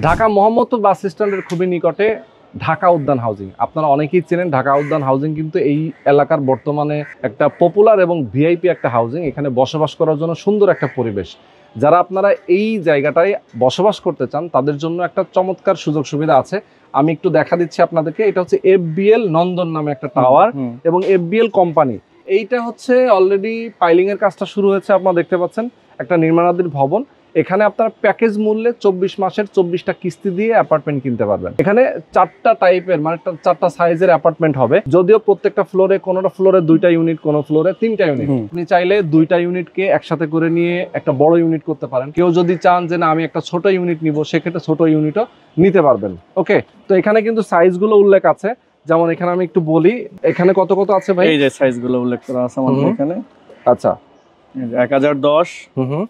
ঢাকা মোহাম্মদপুর বাস স্ট্যান্ডের খুবই নিকটে ঢাকা উদ্যান হাউজিং। আপনারা অনেকেই চেনেন ঢাকা উদ্যান হাউজিং, কিন্তু এই এলাকার বর্তমানে একটা পপুলার এবং ভিআইপি একটা হাউজিং। এখানে বসবাস করার জন্য সুন্দর একটা পরিবেশ। যারা আপনারা এই জায়গাটায় বসবাস করতে চান তাদের জন্য একটা চমৎকার সুযোগ সুবিধা আছে। আমি একটু দেখা দিচ্ছি আপনাদেরকে। এটা হচ্ছে FBL নন্দন নামে একটা টাওয়ার এবং FBL কোম্পানি। এইটা হচ্ছে অলরেডি পাইলিং এর কাজটা শুরু হয়েছে, আপনারা দেখতে পাচ্ছেন। একটা নির্মাণাধীন ভবন। এখানে আপনার প্যাকেজ মূল্যে 24 মাসের 24টা কিস্তি দিয়ে অ্যাপার্টমেন্ট কিনতে পারবেন। এখানে 4টা টাইপের মানে 4টা সাইজের অ্যাপার্টমেন্ট হবে, যদিও প্রত্যেকটা ফ্লোরে, কোনোটা ফ্লোরে 2টা ইউনিট, কোনো ফ্লোরে 3টা ইউনিট। আপনি চাইলে 2টা ইউনিটকে একসাথে করে নিয়ে একটা বড় ইউনিট করতে পারেন। কেউ যদি চান যে না আমি একটা ছোট ইউনিট নিব, সেক্ষেত্রে ছোট ইউনিটও নিতে পারবেন। ওকে, তো এখানে কিন্তু সাইজগুলো উল্লেখ আছে। যেমন এখানে আমি একটু বলি, এখানে কত কত আছে ভাই? এই যে সাইজগুলো উল্লেখ করা আছে আমাদের এখানে। আচ্ছা, 1010,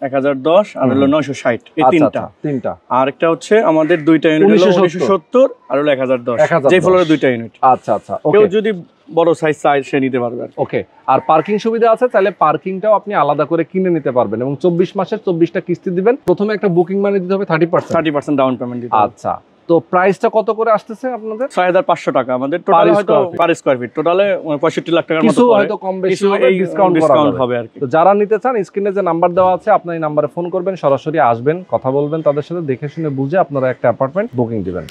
1010 আর হলো 960, এই তিনটা। আর একটা হচ্ছে আমাদের দুইটা ইউনিট হলো 1970 আর হলো 1010, যে ফ্লোরে দুইটা ইউনিট। আচ্ছা আচ্ছা, কেউ যদি বড় সাইজ চায় সে নিতে পারবে। ওকে, আর পার্কিং সুবিধা আছে, তাহলে পার্কিংটাও আপনি আলাদা করে কিনে নিতে পারবেন এবং 24 মাসের 24টা কিস্তি দিবেন। প্রথমে একটা বুকিং মানি দিতে হবে 30% ডাউন পেমেন্ট দিতে হবে। আচ্ছা, তো প্রাইসটা কত করে আসতেছে আপনাদের? 6500 টাকা আমাদের টোটাল, হয়তো পার স্কয়ার ফিট টোটালে 65 লাখ টাকার মতো কিছু হয়তো কম বেশি এই ডিসকাউন্ট হবে আর কি। তো যারা নিতে চান স্ক্রিনে যে নাম্বার দেওয়া আছে আপনি এই নম্বরে ফোন করবেন, সরাসরি আসবেন, কথা বলবেন তাদের সাথে, দেখে শুনে বুঝে আপনারা একটা অ্যাপার্টমেন্ট বুকিং দিবেন।